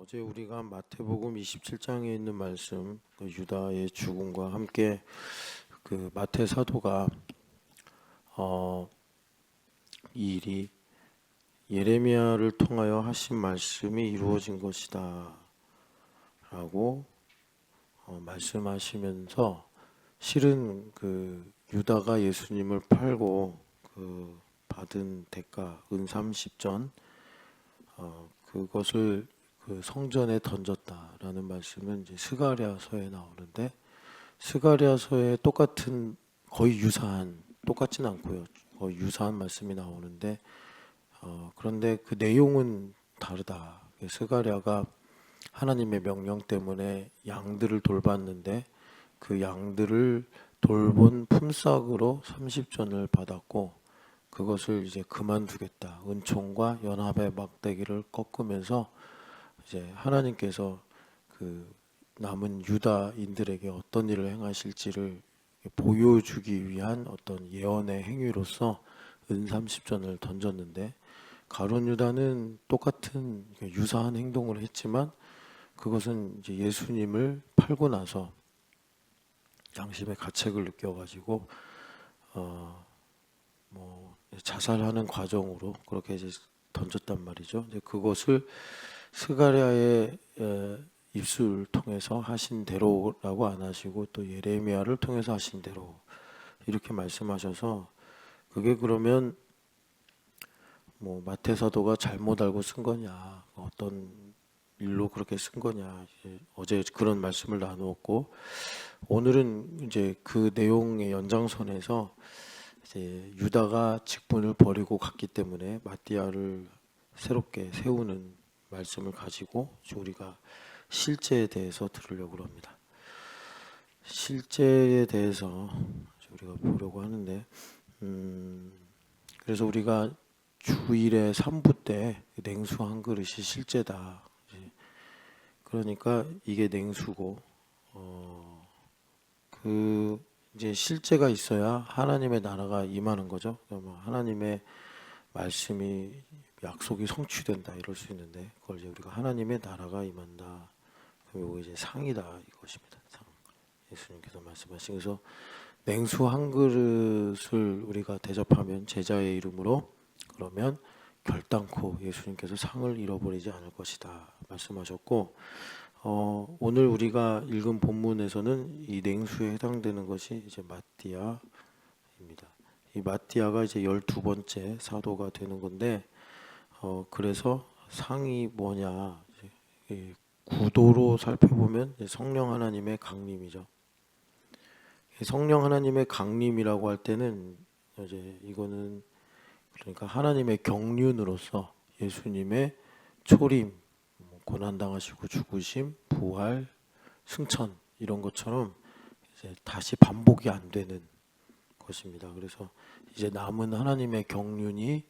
어제 우리가 마태복음 27장에 있는 말씀, 그 유다의 죽음과 함께 그 마태 사도가 이 일이 예레미야를 통하여 하신 말씀이 이루어진 것이다 라고 말씀하시면서, 실은 그 유다가 예수님을 팔고 그 받은 대가 은 30전, 그것을 그 성전에 던졌다라는 말씀은 이제 스가랴서에 나오는데, 스가랴서에 똑같은, 거의 유사한, 똑같진 않고요, 거의 유사한 말씀이 나오는데, 그런데 그 내용은 다르다. 스가랴가 하나님의 명령 때문에 양들을 돌봤는데 그 양들을 돌본 품삯으로 30전을 받았고, 그것을 이제 그만두겠다, 은총과 연합의 막대기를 꺾으면서 이제 하나님께서 그 남은 유다인들에게 어떤 일을 행하실지를 보여주기 위한 어떤 예언의 행위로서 은 30전을 던졌는데, 가룟 유다는 똑같은 유사한 행동을 했지만, 그것은 이제 예수님을 팔고 나서 양심의 가책을 느껴가지고 자살하는 과정으로 그렇게 이제 던졌단 말이죠. 이제 그것을 스가랴의 입술을 통해서 하신 대로라고 안 하시고, 또 예레미야를 통해서 하신 대로 이렇게 말씀하셔서, 그게 그러면 뭐 마태 사도가 잘못 알고 쓴 거냐, 어떤 일로 그렇게 쓴 거냐, 어제 그런 말씀을 나누었고, 오늘은 이제 그 내용의 연장선에서 이제 유다가 직분을 버리고 갔기 때문에 마띠아를 새롭게 세우는 말씀을 가지고 우리가 실제에 대해서 들으려고 합니다. 실제에 대해서 우리가 보려고 하는데, 그래서 우리가 주일에 3부 때 냉수 한 그릇이 실제다. 그러니까 이게 냉수고, 그 이제 실제가 있어야 하나님의 나라가 임하는 거죠. 하나님의 말씀이, 약속이 성취된다 이럴 수 있는데, 그걸 이제 우리가 하나님의 나라가 임한다, 그럼 이거 이제 상이다 이것입니다. 상. 예수님께서 말씀하신, 그래서 냉수 한 그릇을 우리가 대접하면 제자의 이름으로, 그러면 결단코 예수님께서 상을 잃어버리지 않을 것이다 말씀하셨고, 오늘 우리가 읽은 본문에서는 이 냉수에 해당되는 것이 이제 마띠아입니다. 이 마띠아가 이제 12번째 사도가 되는 건데, 그래서 상이 뭐냐, 이제 구도로 살펴보면 성령 하나님의 강림이죠. 성령 하나님의 강림이라고 할 때는 이제 이거는 그러니까 하나님의 경륜으로서 예수님의 초림, 고난당하시고 죽으심, 부활, 승천, 이런 것처럼 이제 다시 반복이 안 되는 것입니다. 그래서 이제 남은 하나님의 경륜이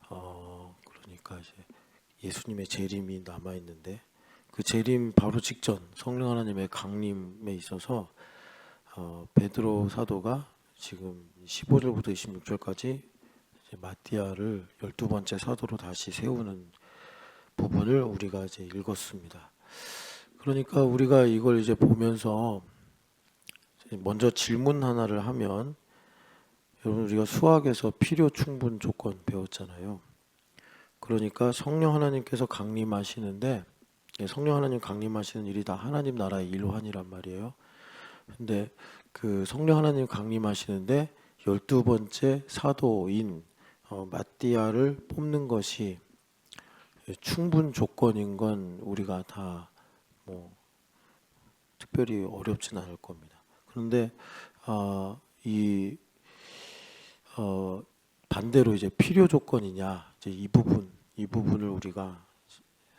그러니까 이제 예수님의 재림이 남아 있는데, 그 재림 바로 직전 성령 하나님의 강림에 있어서 베드로 사도가 지금 15절부터 26절까지 마띠아를 12번째 사도로 다시 세우는 부분을 우리가 이제 읽었습니다. 그러니까 우리가 이걸 이제 보면서 먼저 질문 하나를 하면, 여러분 우리가 수학에서 필요 충분 조건 배웠잖아요. 그러니까 성령 하나님께서 강림하시는데, 성령 하나님 강림하시는 일이 다 하나님 나라의 일환이란 말이에요. 근데 그 성령 하나님 강림하시는데 12번째 사도인 마띠아를 뽑는 것이 충분 조건인 건 우리가 다 뭐 특별히 어렵진 않을 겁니다. 그런데 이 반대로 이제 필요 조건이냐, 이제 이 부분을 우리가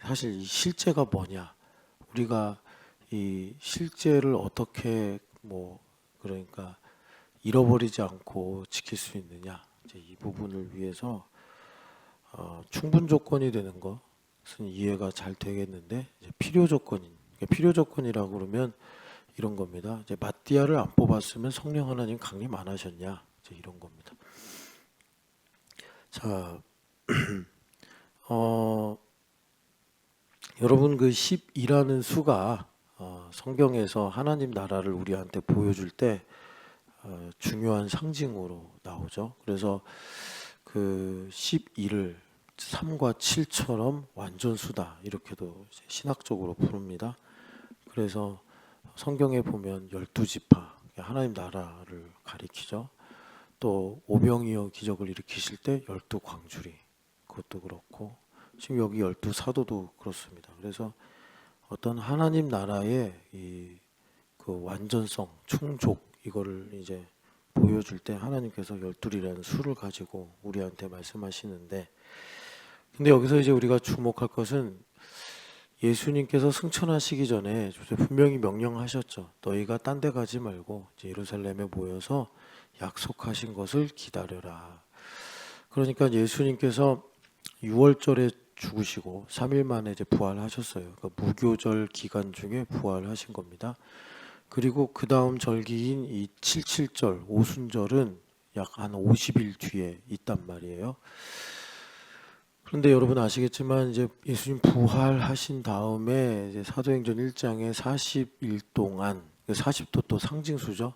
사실 이 실제가 뭐냐, 우리가 이 실제를 어떻게 그러니까 잃어버리지 않고 지킬 수 있느냐, 이제 이 부분을 위해서 충분 조건이 되는 것은 이해가 잘 되겠는데, 이제 필요 조건이라고 그러면 이런 겁니다. 이제 마띠아를 안 뽑았으면 성령 하나님 강림 안 하셨냐, 이제 이런 겁니다. 자, 여러분 그 12라는 수가 성경에서 하나님 나라를 우리한테 보여줄 때 중요한 상징으로 나오죠. 그래서 그 12를 3과 7처럼 완전수다 이렇게도 이제 신학적으로 부릅니다. 그래서 성경에 보면 12지파 하나님 나라를 가리키죠. 또 오병이어 기적을 일으키실 때 12광주리 그것도 그렇고 지금 여기 12사도도 그렇습니다. 그래서 어떤 하나님 나라의 이 그 완전성, 충족 이거를 이제 보여줄 때 하나님께서 12이라는 수를 가지고 우리한테 말씀하시는데, 근데 여기서 이제 우리가 주목할 것은 예수님께서 승천하시기 전에 분명히 명령하셨죠. 너희가 딴 데 가지 말고 이제 예루살렘에 모여서 약속하신 것을 기다려라. 그러니까 예수님께서 6월절에 죽으시고 3일 만에 이제 부활하셨어요. 그러니까 무교절 기간 중에 부활하신 겁니다. 그리고 그 다음 절기인 이 77절 오순절은 약 한 50일 뒤에 있단 말이에요. 그런데 여러분 아시겠지만 이제 예수님 부활하신 다음에 이제 사도행전 1장에 40일 동안 40도 또 상징수죠.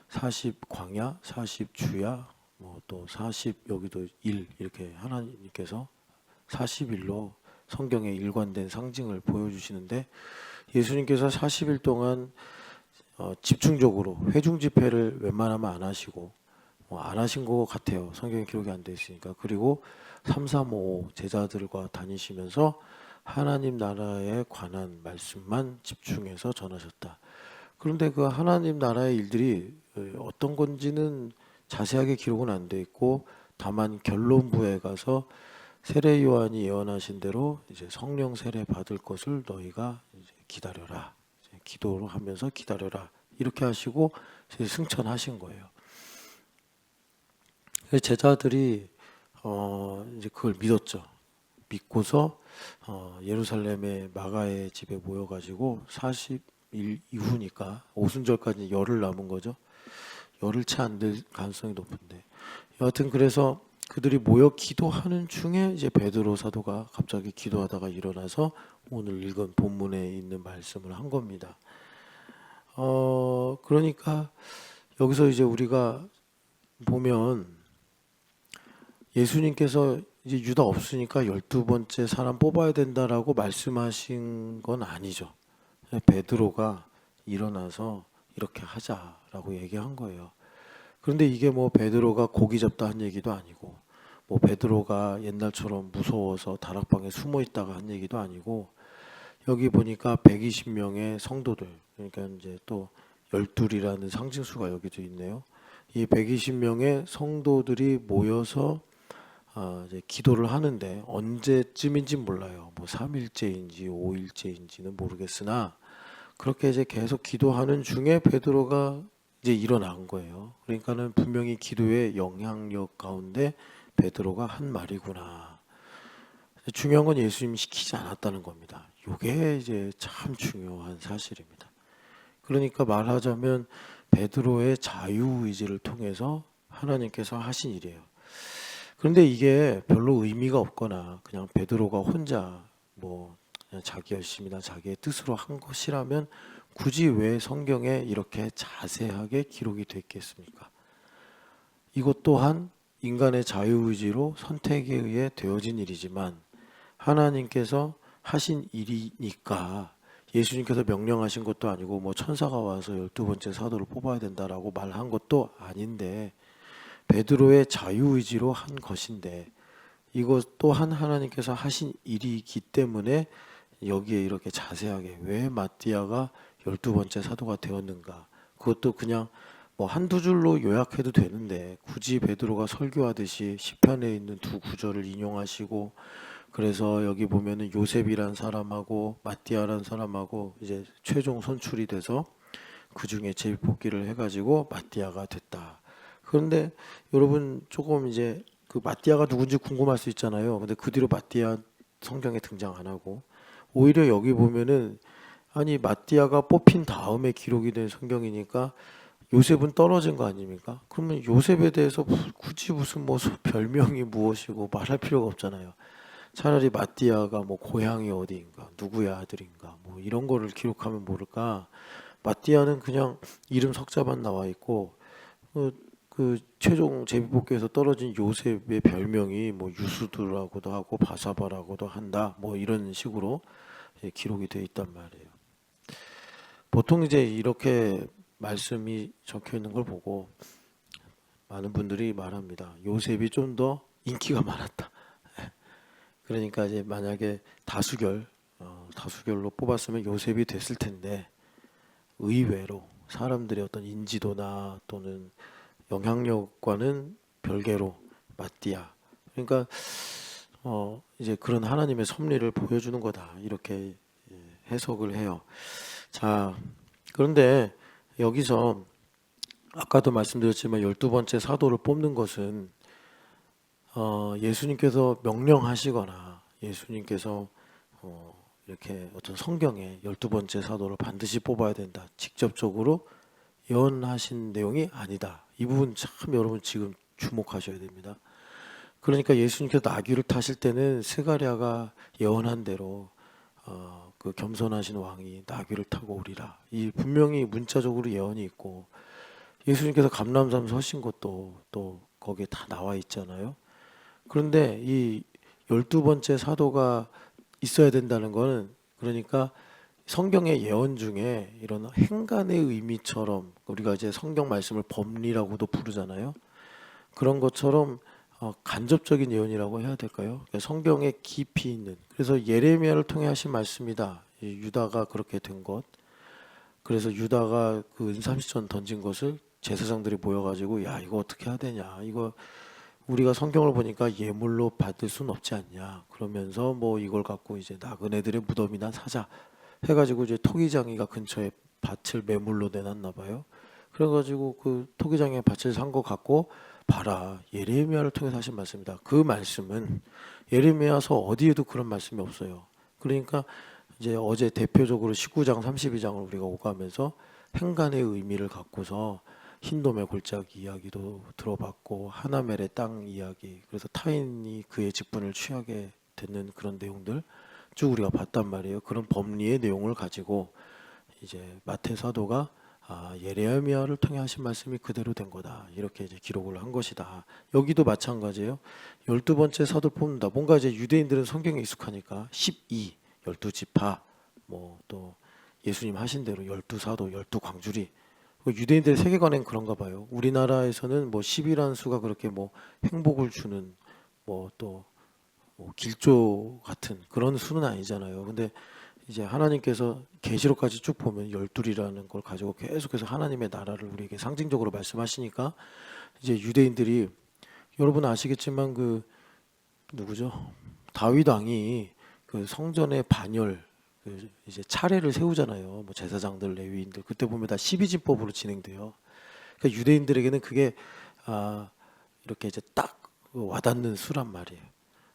40 광야, 40 주야, 뭐 또 40 여기도 일 이렇게 하나님께서 40일로 성경에 일관된 상징을 보여주시는데 예수님께서 40일 동안 집중적으로 회중 집회를 웬만하면 안 하시고 안 하신 것 같아요. 성경에 기록이 안 돼 있으니까. 그리고 335 제자들과 다니시면서 하나님 나라에 관한 말씀만 집중해서 전하셨다. 그런데 그 하나님 나라의 일들이 어떤 건지는 자세하게 기록은 안 돼 있고 다만 결론부에 가서 세례 요한이 예언하신 대로 이제 성령 세례 받을 것을 너희가 이제 기다려라. 이제 기도를 하면서 기다려라. 이렇게 하시고 이제 승천하신 거예요. 제자들이 이제 그걸 믿었죠. 믿고서 예루살렘의 마가의 집에 모여가지고 40일 이후니까 오순절까지 열흘 남은 거죠. 열흘 채 안 될 가능성이 높은데 여하튼 그래서 그들이 모여 기도하는 중에 이제 베드로 사도가 갑자기 기도하다가 일어나서 오늘 읽은 본문에 있는 말씀을 한 겁니다. 그러니까 여기서 이제 우리가 보면 예수님께서 이제 유다 없으니까 12번째 사람 뽑아야 된다라고 말씀하신 건 아니죠. 베드로가 일어나서 이렇게 하자라고 얘기한 거예요. 그런데 이게 뭐 베드로가 고기 잡다 한 얘기도 아니고 뭐 베드로가 옛날처럼 무서워서 다락방에 숨어 있다가 한 얘기도 아니고 여기 보니까 120명의 성도들 그러니까 이제 또 12이라는 상징수가 여기도 있네요. 이 120명의 성도들이 모여서 이제 기도를 하는데 언제쯤인지 몰라요. 뭐 3일째인지 5일째인지는 모르겠으나 그렇게 이제 계속 기도하는 중에 베드로가 이제 일어난 거예요. 그러니까는 분명히 기도의 영향력 가운데 베드로가 한 말이구나. 중요한 건 예수님이 시키지 않았다는 겁니다. 이게 이제 참 중요한 사실입니다. 그러니까 말하자면 베드로의 자유의지를 통해서 하나님께서 하신 일이에요. 그런데 이게 별로 의미가 없거나 그냥 베드로가 혼자 뭐 그냥 자기 열심이나 자기의 뜻으로 한 것이라면 굳이 왜 성경에 이렇게 자세하게 기록이 됐겠습니까? 이것 또한 인간의 자유의지로 선택에 의해 되어진 일이지만 하나님께서 하신 일이니까 예수님께서 명령하신 것도 아니고 뭐 천사가 와서 12번째 사도를 뽑아야 된다라고 말한 것도 아닌데 베드로의 자유의지로 한 것인데 이것 또한 하나님께서 하신 일이기 때문에 여기에 이렇게 자세하게 왜 마띠아가 12번째 사도가 되었는가 그것도 그냥 뭐 한두 줄로 요약해도 되는데 굳이 베드로가 설교하듯이 시편에 있는 두 구절을 인용하시고 그래서 여기 보면은 요셉이란 사람하고 마띠아란 사람하고 이제 최종 선출이 돼서 그 중에 제비뽑기를 해가지고 마띠아가 됐다. 그런데 여러분 조금 이제 그 마띠아가 누군지 궁금할 수 있잖아요. 근데 그 뒤로 마띠아 성경에 등장 안 하고 오히려 여기 보면은 아니 마띠아가 뽑힌 다음에 기록이 된 성경이니까 요셉은 떨어진 거 아닙니까? 그러면 요셉에 대해서 굳이 무슨 뭐 별명이 무엇이고 말할 필요가 없잖아요. 차라리 마띠아가 뭐 고향이 어디인가, 누구의 아들인가, 뭐 이런 거를 기록하면 모를까. 마띠아는 그냥 이름 석자만 나와 있고 그 최종 제비뽑기에서 떨어진 요셉의 별명이 뭐 유수두라고도 하고 바사바라고도 한다. 뭐 이런 식으로 기록이 돼 있단 말이에요. 보통 이제 이렇게 말씀이 적혀 있는 걸 보고 많은 분들이 말합니다. 요셉이 좀 더 인기가 많았다. 그러니까 이제 만약에 다수결로 뽑았으면 요셉이 됐을 텐데 의외로 사람들의 어떤 인지도나 또는 영향력과는 별개로 마띠아. 그러니까 이제 그런 하나님의 섭리를 보여주는 거다. 이렇게 해석을 해요. 자, 그런데 여기서 아까도 말씀드렸지만 12번째 사도를 뽑는 것은 예수님께서 명령하시거나 예수님께서 이렇게 어떤 성경에 12번째 사도를 반드시 뽑아야 된다. 직접적으로 예언하신 내용이 아니다. 이 부분 참 여러분 지금 주목하셔야 됩니다. 그러니까 예수님께서 나귀를 타실 때는 스가랴가 예언한 대로 그 겸손하신 왕이 나귀를 타고 오리라. 이 분명히 문자적으로 예언이 있고 예수님께서 감람산 서신 것도 또 거기에 다 나와 있잖아요. 그런데 이 12번째 사도가 있어야 된다는 거는 그러니까 성경의 예언 중에 이런 행간의 의미처럼 우리가 이제 성경 말씀을 법리라고도 부르잖아요. 그런 것처럼 간접적인 예언이라고 해야 될까요? 성경에 깊이 있는. 그래서 예레미야를 통해 하신 말씀이다. 유다가 그렇게 된 것. 그래서 유다가 그 은삼시전 던진 것을 제사장들이 모여가지고 야 이거 어떻게 해야 되냐. 이거 우리가 성경을 보니까 예물로 받을 순 없지 않냐. 그러면서 뭐 이걸 갖고 이제 나그네들의 무덤이나 사자 해가지고 이제 토기장이가 근처에 밭을 매물로 내놨나 봐요. 그래가지고 그 토기장에 밭을 산 거 갖고 봐라. 예레미야를 통해서 하신 말씀이다. 그 말씀은 예레미야서 어디에도 그런 말씀이 없어요. 그러니까 이제 어제 대표적으로 19장 32장을 우리가 오가면서 행간의 의미를 갖고서 흰돔의 골짜기 이야기도 들어봤고 하나멜의 땅 이야기 그래서 타인이 그의 직분을 취하게 되는 그런 내용들 쭉 우리가 봤단 말이에요. 그런 법리의 내용을 가지고 이제 마태 사도가 예레미야를 통해 하신 말씀이 그대로 된 거다. 이렇게 이제 기록을 한 것이다. 여기도 마찬가지예요. 12번째 사도를 뽑는다. 뭔가 이제 유대인들은 성경에 익숙하니까 12, 12지파 뭐 또 예수님 하신 대로 12사도, 12광주리 유대인들의 세계관엔 그런가 봐요. 우리나라에서는 뭐 10이라는 수가 그렇게 뭐 행복을 주는 뭐또 뭐 길조 같은 그런 수는 아니잖아요. 근데 이제 하나님께서 계시록까지 쭉 보면 12이라는 걸 가지고 계속해서 하나님의 나라를 우리에게 상징적으로 말씀하시니까 이제 유대인들이 여러분 아시겠지만 그 누구죠? 다윗 왕이 그 성전의 반열 그 이제 차례를 세우잖아요. 뭐 제사장들, 레위인들 그때 보면 다 12진법으로 진행돼요. 그러니까 유대인들에게는 그게 이렇게 이제 딱 와닿는 수란 말이에요.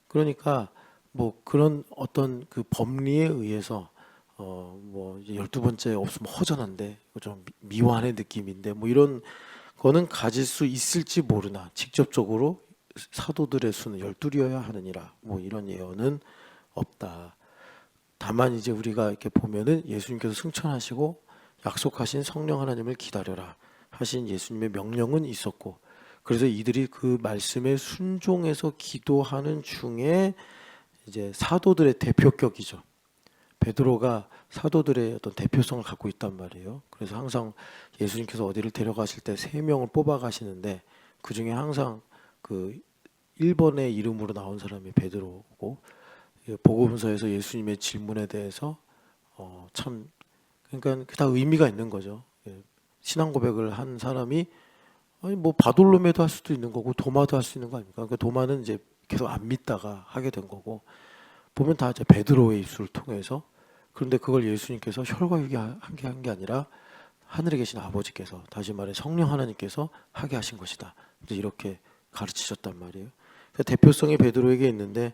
그러니까 뭐 그런 어떤 그 법리에 의해서 뭐 이제 12번째 없으면 허전한데 좀 미완의 느낌인데 뭐 이런 거는 가질 수 있을지 모르나 직접적으로 사도들의 수는 12이어야 하느니라 뭐 이런 예언은 없다. 다만 이제 우리가 이렇게 보면은 예수님께서 승천하시고 약속하신 성령 하나님을 기다려라 하신 예수님의 명령은 있었고 그래서 이들이 그 말씀에 순종해서 기도하는 중에 이제 사도들의 대표격이죠. 베드로가 사도들의 어떤 대표성을 갖고 있단 말이에요. 그래서 항상 예수님께서 어디를 데려가실 때 3명을 뽑아 가시는데 그 중에 항상 그 1번의 이름으로 나온 사람이 베드로고 복음서에서 예수님의 질문에 대해서 참 그러니까 다 의미가 있는 거죠. 신앙 고백을 한 사람이 아니 뭐 바돌로메도 할 수도 있는 거고 도마도 할 수 있는 거 아닙니까? 그러니까 도마는 이제 계속 안 믿다가 하게 된 거고 보면 다 이제 베드로의 입술을 통해서 그런데 그걸 예수님께서 혈과 육이 한 게 아니라 하늘에 계신 아버지께서 다시 말해 성령 하나님께서 하게 하신 것이다. 이제 이렇게 가르치셨단 말이에요. 그러니까 대표성이 베드로에게 있는데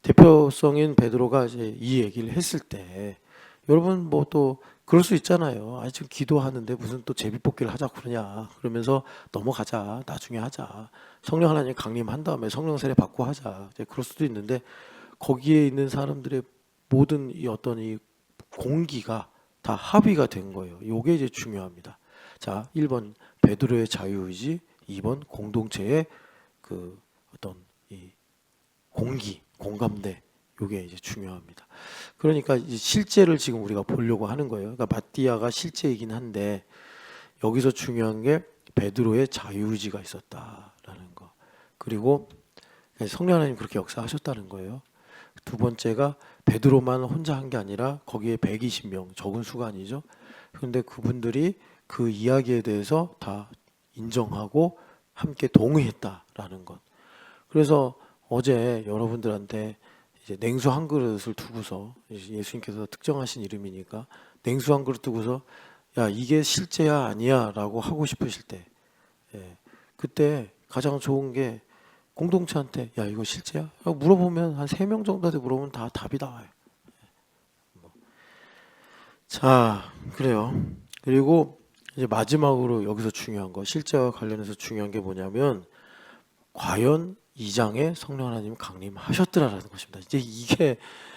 대표성인 베드로가 이제 이 얘기를 했을 때 여러분 뭐 또 그럴 수 있잖아요. 아니 지금 기도하는데 무슨 또 제비뽑기를 하자고 그러냐. 그러면서 넘어가자. 나중에 하자. 성령 하나님 강림한 다음에 성령 세례 받고 하자. 이제 그럴 수도 있는데 거기에 있는 사람들의 모든 이 어떤 이 공기가 다 합의가 된 거예요. 요게 이제 중요합니다. 자, 1번 베드로의 자유의지, 2번 공동체의 그 어떤 이 공기, 공감대, 요게 이제 중요합니다. 그러니까 이제 실제를 지금 우리가 보려고 하는 거예요. 그러니까 마띠아가 실제이긴 한데 여기서 중요한 게 베드로의 자유의지가 있었다라는 거. 그리고 성령 하나님 그렇게 역사하셨다는 거예요. 두 번째가 베드로만 혼자 한 게 아니라 거기에 120명, 적은 수가 아니죠. 그런데 그분들이 그 이야기에 대해서 다 인정하고 함께 동의했다라는 것. 그래서 어제 여러분들한테 이제 냉수 한 그릇을 두고서 예수님께서 특정하신 이름이니까 냉수 한 그릇 두고서 야 이게 실제야 아니야라고 하고 싶으실 때, 그때 가장 좋은 게 공동체한테 야 이거 실제야? 라고 물어보면 한 3명 정도한테 물어보면 다 답이 나와요. 자, 그래요. 그리고 이제 마지막으로 여기서 중요한 거, 실제와 관련해서 중요한 게 뭐냐면 과연 이 장에 성령 하나님 강림하셨더라라는 것입니다. 이제 이게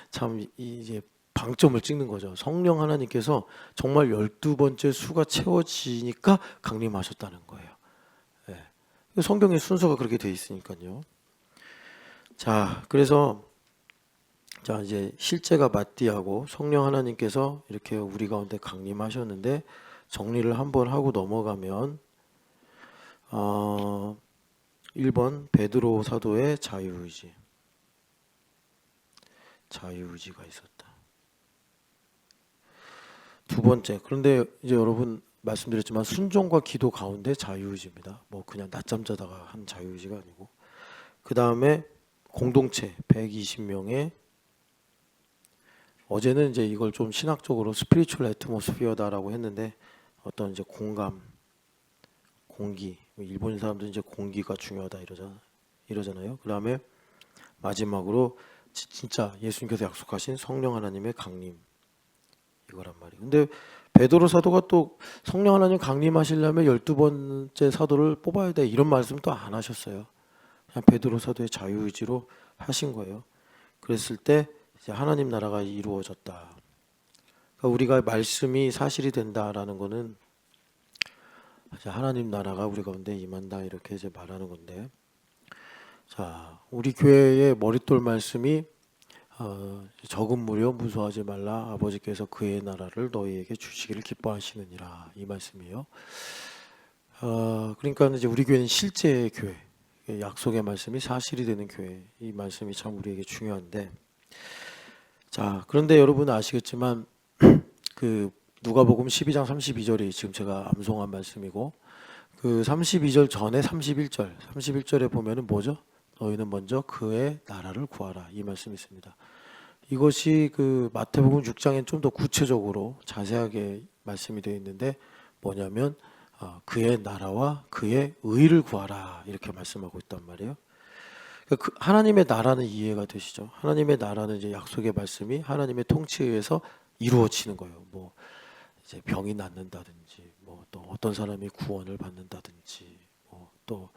참 이제 방점을 찍는 거죠. 성령 하나님께서 정말 12번째 수가 채워지니까 강림하셨다는 거예요. 성경의 순서가 그렇게 돼 있으니까요. 자, 그래서 자 이제 실제가 마띠아고 성령 하나님께서 이렇게 우리 가운데 강림하셨는데 정리를 한번 하고 넘어가면 1번 베드로 사도의 자유의지가 있었다. 두 번째, 그런데 이제 여러분 말씀드렸지만 순종과 기도 가운데 자유의지입니다. 뭐 그냥 낮잠 자다가 한 자유의지가 아니고. 그 다음에 공동체 120명의 어제는 이제 이걸 좀 신학적으로 스피리추얼 애트모스피어다라고 했는데 어떤 이제 공감, 공기, 일본 사람들은 이제 공기가 중요하다 이러잖아요. 그 다음에 마지막으로 진짜 예수님께서 약속하신 성령 하나님의 강림 이거란 말이에요. 근데 베드로 사도가 또 성령 하나님 강림하시려면 12번째 사도를 뽑아야 돼 이런 말씀 또 안 하셨어요. 그냥 베드로 사도의 자유의지로 하신 거예요. 그랬을 때 이제 하나님 나라가 이루어졌다. 그러니까 우리가 말씀이 사실이 된다라는 거는 이제 하나님 나라가 우리 가운데 임한다 이렇게 이제 말하는 건데, 자 우리 교회의 머릿돌 말씀이 적은 무려 무서워하지 말라 아버지께서 그의 나라를 너희에게 주시기를 기뻐하시느니라 이 말씀이에요. 그러니까 이제 우리 교회는 실제의 교회, 약속의 말씀이 사실이 되는 교회, 이 말씀이 참 우리에게 중요한데, 자 그런데 여러분 아시겠지만 그 누가복음 12장 32절이 지금 제가 암송한 말씀이고, 그 32절 전에 31절에 보면은 뭐죠? 너희는 먼저 그의 나라를 구하라 이 말씀이 있습니다. 이것이 그 마태복음 6장엔 좀 더 구체적으로 자세하게 말씀이 되어 있는데 뭐냐면 그의 나라와 그의 의를 구하라 이렇게 말씀하고 있단 말이에요. 그러니까 하나님의 나라는 이해가 되시죠? 하나님의 나라는 이제 약속의 말씀이 하나님의 통치에 의해서 이루어지는 거예요. 뭐 이제 병이 낫는다든지, 뭐 또 어떤 사람이 구원을 받는다든지, 뭐 또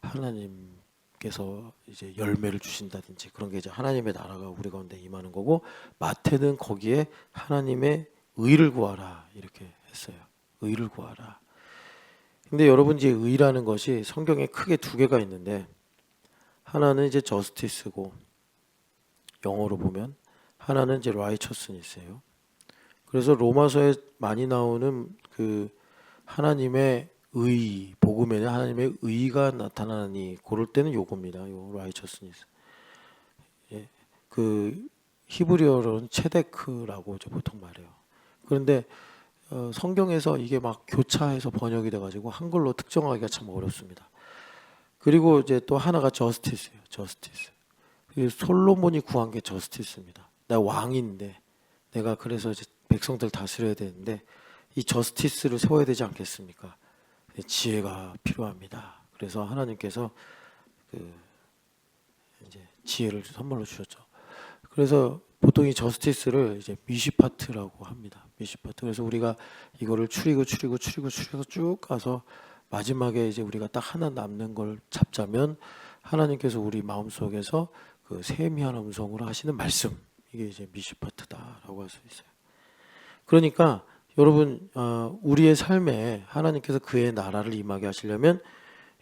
하나님께서 이제 열매를 주신다든지, 그런 게 이제 하나님의 나라가 우리 가운데 임하는 거고, 마태는 거기에 하나님의 의를 구하라 이렇게 했어요. 의를 구하라. 근데 여러분 이제 의라는 것이 성경에 크게 두 개가 있는데, 하나는 이제 저스티스고 영어로 보면, 하나는 이제 righteousness예요. 그래서 로마서에 많이 나오는 그 하나님의 의, 복음에는 하나님의 의가 나타나니 그럴 때는 요겁니다. 요 righteousness. 예, 그 히브리어로는 체데크라고 이제 보통 말해요. 그런데 성경에서 이게 막 교차해서 번역이 돼가지고 한글로 특정하기가 참 어렵습니다. 그리고 이제 또 하나가 justice예요. justice. 솔로몬이 구한 게 justice입니다. 내가 왕인데 내가 그래서 이제 백성들 다스려야 되는데 이 저스티스를 세워야 되지 않겠습니까? 지혜가 필요합니다. 그래서 하나님께서 그 이제 지혜를 선물로 주셨죠. 그래서 보통 이 저스티스를 이제 미시파트라고 합니다. 미시파트. 그래서 우리가 이거를 추리고 쭉 가서 마지막에 이제 우리가 딱 하나 남는 걸 잡자면 하나님께서 우리 마음속에서 그 세미한 음성으로 하시는 말씀, 이게 이제 미슈파트다라고 할 수 있어요. 그러니까 여러분, 우리의 삶에 하나님께서 그의 나라를 임하게 하시려면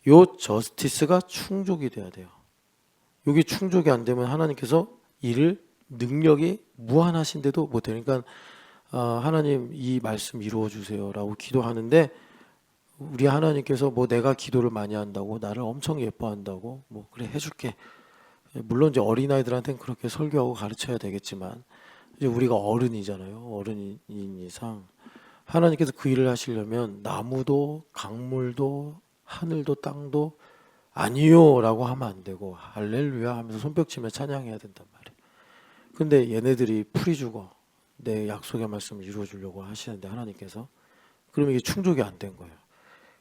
요 저스티스가 충족이 돼야 돼요. 여기 충족이 안 되면 하나님께서 일을 능력이 무한하신데도 못해요. 그러니까 하나님 이 말씀 이루어 주세요라고 기도하는데 우리 하나님께서 뭐 내가 기도를 많이 한다고 나를 엄청 예뻐한다고 뭐 그래 해줄게. 물론 이제 어린아이들한테는 그렇게 설교하고 가르쳐야 되겠지만 이제 우리가 어른이잖아요. 어른인 이상 하나님께서 그 일을 하시려면 나무도 강물도 하늘도 땅도 아니요 라고 하면 안 되고 할렐루야 하면서 손뼉치며 찬양해야 된단 말이에요. 근데 얘네들이 풀이 죽어 내 약속의 말씀을 이루어 주려고 하시는데 하나님께서 그러면 이게 충족이 안 된 거예요.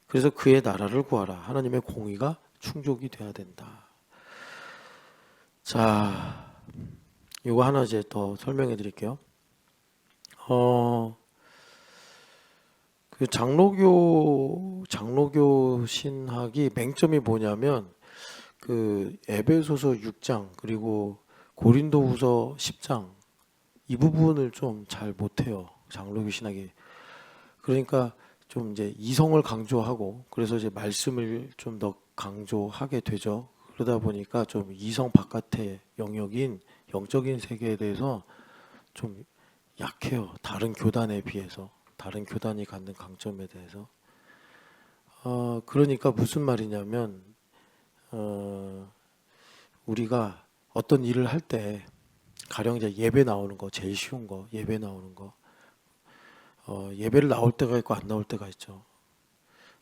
그래서 그의 나라를 구하라. 하나님의 공의가 충족이 돼야 된다. 자, 이거 하나 이제 더 설명해 드릴게요. 그 장로교 신학이 맹점이 뭐냐면 그 에베소서 6장 그리고 고린도후서 10장 이 부분을 좀 잘 못해요. 장로교 신학이. 그러니까 좀 이제 이성을 강조하고 그래서 이제 말씀을 좀 더 강조하게 되죠. 그러다 보니까 좀 이성 바깥의 영역인 영적인 세계에 대해서 좀 약해요. 다른 교단에 비해서. 다른 교단이 갖는 강점에 대해서. 그러니까 무슨 말이냐면 우리가 어떤 일을 할 때 가령 이제 예배 나오는 거 제일 쉬운 거 예배 나오는 거 예배를 나올 때가 있고 안 나올 때가 있죠.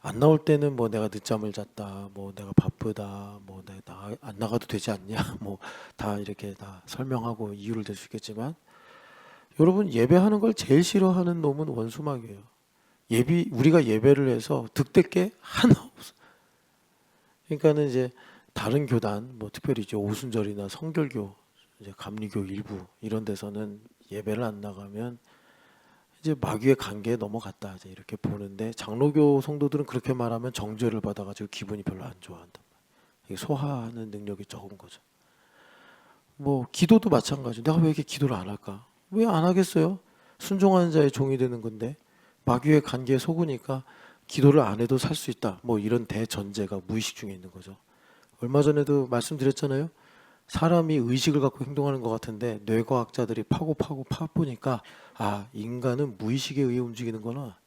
안 나올 때는 뭐 내가 늦잠을 잤다, 뭐 내가 바쁘다, 뭐 내가 안 나가도 되지 않냐, 뭐 다 이렇게 다 설명하고 이유를 댈 수 있겠지만 여러분 예배하는 걸 제일 싫어하는 놈은 원수마귀예요. 우리가 예배를 해서 득될 게 하나 없어. 그러니까는 이제 다른 교단, 뭐 특별히 이제 오순절이나 성결교, 이제 감리교 일부 이런 데서는 예배를 안 나가면 이제 마귀의 관계에 넘어갔다 이제 이렇게 보는데 장로교 성도들은 그렇게 말하면 정죄를 받아가지고 기분이 별로 안 좋아한단 말이에요. 소화하는 능력이 적은 거죠. 뭐 기도도 마찬가지. 내가 왜 이렇게 기도를 안 할까? 왜 안 하겠어요? 순종하는 자의 종이 되는 건데 마귀의 관계에 속으니까 기도를 안 해도 살 수 있다. 뭐 이런 대전제가 무의식 중에 있는 거죠. 얼마 전에도 말씀드렸잖아요. 사람이 의식을 갖고 행동하는 것 같은데 뇌과학자들이 파고 파보니까 인간은 무의식에 의해 움직이는구나.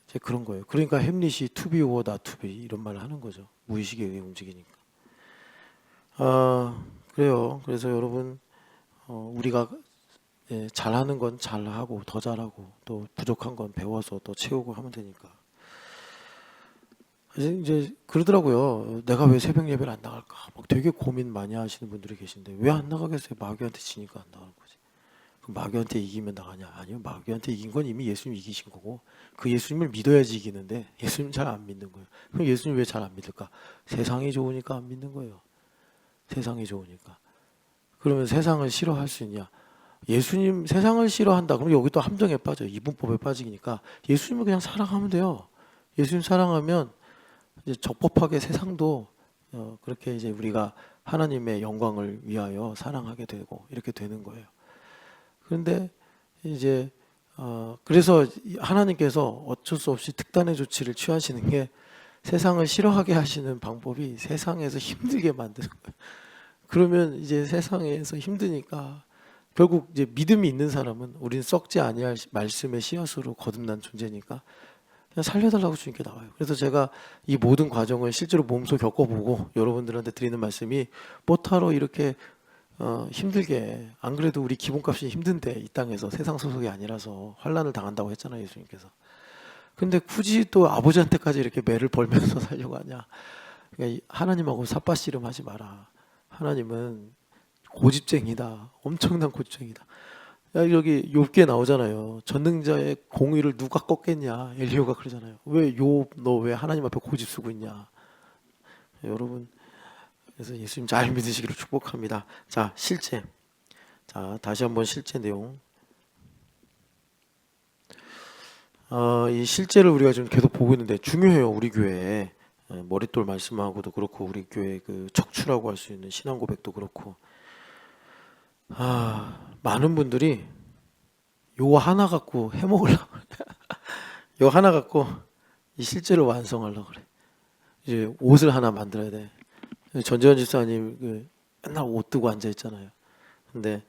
이제 그런 거예요. 그러니까 햄릿이 to be or not to be 이런 말을 하는 거죠. 무의식에 의해 움직이니까. 그래요. 그래서 여러분 우리가 잘하는 건 잘하고 더 잘하고 또 부족한 건 배워서 또 채우고 하면 되니까. 이제 그러더라고요. 내가 왜 새벽 예배를 안 나갈까? 막 되게 고민 많이 하시는 분들이 계신데 왜 안 나가겠어요? 마귀한테 지니까 안 나가는 거지. 그럼 마귀한테 이기면 나가냐? 아니요. 마귀한테 이긴 건 이미 예수님 이기신 거고 그 예수님을 믿어야지 이기는데 예수님 잘 안 믿는 거예요. 그럼 예수님 왜 잘 안 믿을까? 세상이 좋으니까 안 믿는 거예요. 세상이 좋으니까. 그러면 세상을 싫어할 수 있냐? 예수님 세상을 싫어한다. 그럼 여기 또 함정에 빠져요. 이분법에 빠지니까 예수님을 그냥 사랑하면 돼요. 예수님 사랑하면 이제 적법하게 세상도 그렇게 이제 우리가 하나님의 영광을 위하여 사랑하게 되고 이렇게 되는 거예요. 그런데 이제 그래서 하나님께서 어쩔 수 없이 특단의 조치를 취하시는 게 세상을 싫어하게 하시는 방법이 세상에서 힘들게 만드는 거예요. 그러면 이제 세상에서 힘드니까 결국 이제 믿음이 있는 사람은 우리는 썩지 아니할 말씀의 씨앗으로 거듭난 존재니까 그냥 살려달라고 주님께 나와요. 그래서 제가 이 모든 과정을 실제로 몸소 겪어보고 여러분들한테 드리는 말씀이 뭐하러 이렇게 힘들게 안 그래도 우리 기본값이 힘든데 이 땅에서 세상 소속이 아니라서 환난을 당한다고 했잖아요 예수님께서. 근데 굳이 또 아버지한테까지 이렇게 매를 벌면서 살려고 하냐. 그러니까 하나님하고 삿바씨름 하지 마라. 하나님은 고집쟁이다. 엄청난 고집쟁이다. 여기 욥기에 나오잖아요. 전능자의 공의를 누가 꺾겠냐. 엘리야가 그러잖아요. 왜 욥 너 왜 하나님 앞에 고집 쓰고 있냐. 여러분 그래서 예수님 잘 믿으시기를 축복합니다. 자 실제. 자 다시 한번 실제 내용. 이 실제를 우리가 지금 계속 보고 있는데 중요해요 우리 교회에. 머릿돌 말씀하고도 그렇고 우리 교회 그 척추라고 할 수 있는 신앙 고백도 그렇고 많은 분들이 요거 하나 갖고 해먹으려고 요거 하나 갖고 이 실제로 완성하려고 그래. 이제 옷을 하나 만들어야 돼. 전재현 집사님 그 맨날 옷 두고 앉아 있잖아요. 근데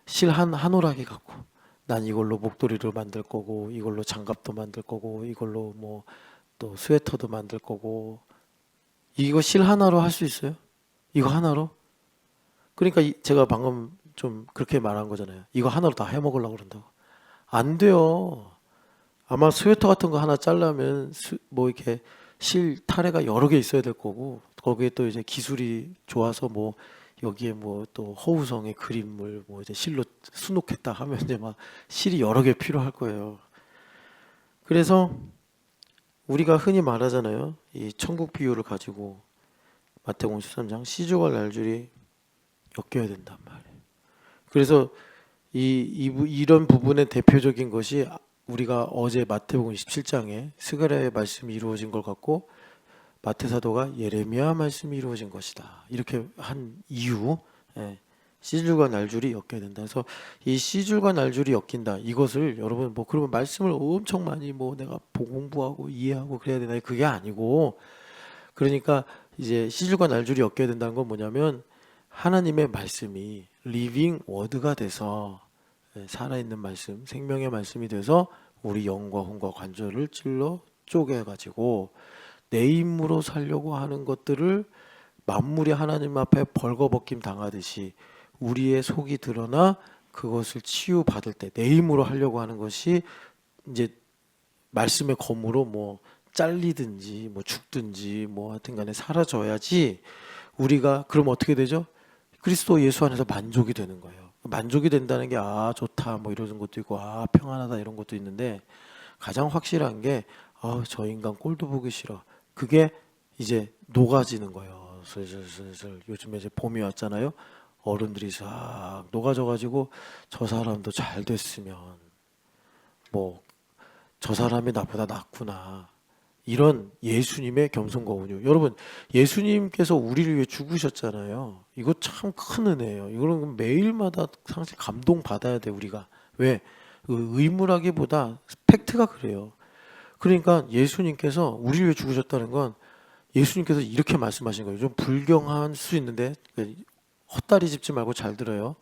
실 한 오락이 갖고 난 이걸로 목도리를 만들 거고 이걸로 장갑도 만들 거고 이걸로 뭐 또 스웨터도 만들 거고 이거 실 하나로 할 수 있어요? 이거 하나로? 그러니까 제가 방금 좀 그렇게 말한 거잖아요. 이거 하나로 다 해먹으려고 그런다고. 안 돼요. 아마 스웨터 같은 거 하나 잘라면 뭐 이렇게 실 타래가 여러 개 있어야 될 거고 거기에 또 이제 기술이 좋아서 뭐 여기에 뭐 또 허우성의 그림을 뭐 이제 실로 수놓겠다 하면 이제 막 실이 여러 개 필요할 거예요. 그래서 우리가 흔히 말하잖아요. 이 천국 비유를 가지고 마태복음 13장 씨줄과 날줄이 엮여야 된단 말이에요. 그래서 이런 부분의 대표적인 것이 우리가 어제 마태복음 27장에 스가랴의 말씀이 이루어진 걸 갖고 마태 사도가 예레미야 말씀이 이루어진 것이다. 이렇게 한 이유, 씨줄과 날줄이 엮여야 된다. 그래서 이 씨줄과 날줄이 엮인다. 이것을 여러분 뭐 그러면 말씀을 엄청 많이 뭐 내가 공부하고 이해하고 그래야 되나 그게 아니고 그러니까 이제 씨줄과 날줄이 엮여야 된다는 건 뭐냐면 하나님의 말씀이 리빙 워드가 돼서 살아있는 말씀, 생명의 말씀이 돼서 우리 영과 혼과 관절을 찔러 쪼개가지고 내 힘으로 살려고 하는 것들을 만물이 하나님 앞에 벌거벗김 당하듯이 우리의 속이 드러나 그것을 치유받을 때 내 힘으로 하려고 하는 것이 이제 말씀의 검으로 뭐 잘리든지 뭐 죽든지 뭐 하여튼 간에 사라져야지 우리가 그럼 어떻게 되죠? 그리스도 예수 안에서 만족이 되는 거예요. 만족이 된다는 게 좋다 뭐 이런 것도 있고 평안하다 이런 것도 있는데 가장 확실한 게 저 인간 꼴도 보기 싫어. 그게 이제 녹아지는 거예요. 슬슬슬슬 요즘에 이제 봄이 왔잖아요. 어른들이 싹 녹아져가지고 저 사람도 잘 됐으면 뭐 저 사람이 나보다 낫구나. 이런 예수님의 겸손과 온유. 여러분 예수님께서 우리를 위해 죽으셨잖아요. 이거 참 큰 은혜예요. 이거는 매일마다 상실 감동 받아야 돼 우리가. 왜? 의무라기보다 팩트가 그래요. 그러니까 예수님께서 우리를 위해 죽으셨다는 건 예수님께서 이렇게 말씀하신 거예요. 좀 불경할 수 있는데 헛다리 짚지 말고 잘 들어요.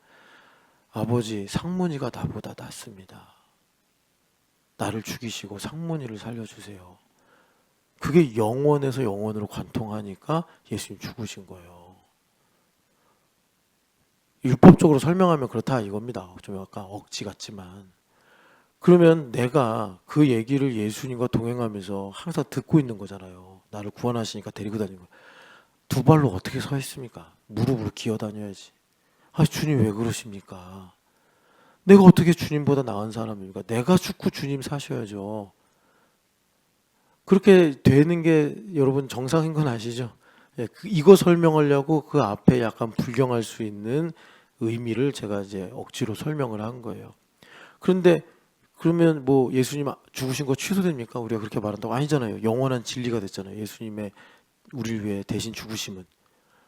아버지 상문이가 나보다 낫습니다. 나를 죽이시고 상문이를 살려주세요. 그게 영원에서 영원으로 관통하니까 예수님 죽으신 거예요. 율법적으로 설명하면 그렇다 이겁니다. 좀 약간 억지 같지만 그러면 내가 그 얘기를 예수님과 동행하면서 항상 듣고 있는 거잖아요. 나를 구원하시니까 데리고 다니는 거. 두 발로 어떻게 서 있습니까? 무릎으로 기어 다녀야지. 주님 왜 그러십니까? 내가 어떻게 주님보다 나은 사람입니까? 내가 죽고 주님 사셔야죠. 그렇게 되는 게 여러분 정상인 건 아시죠? 이거 설명하려고 그 앞에 약간 불경할 수 있는 의미를 제가 이제 억지로 설명을 한 거예요. 그런데 그러면 뭐 예수님 죽으신 거 취소됩니까? 우리가 그렇게 말한다고 아니잖아요. 영원한 진리가 됐잖아요. 예수님의 우리를 위해 대신 죽으심은.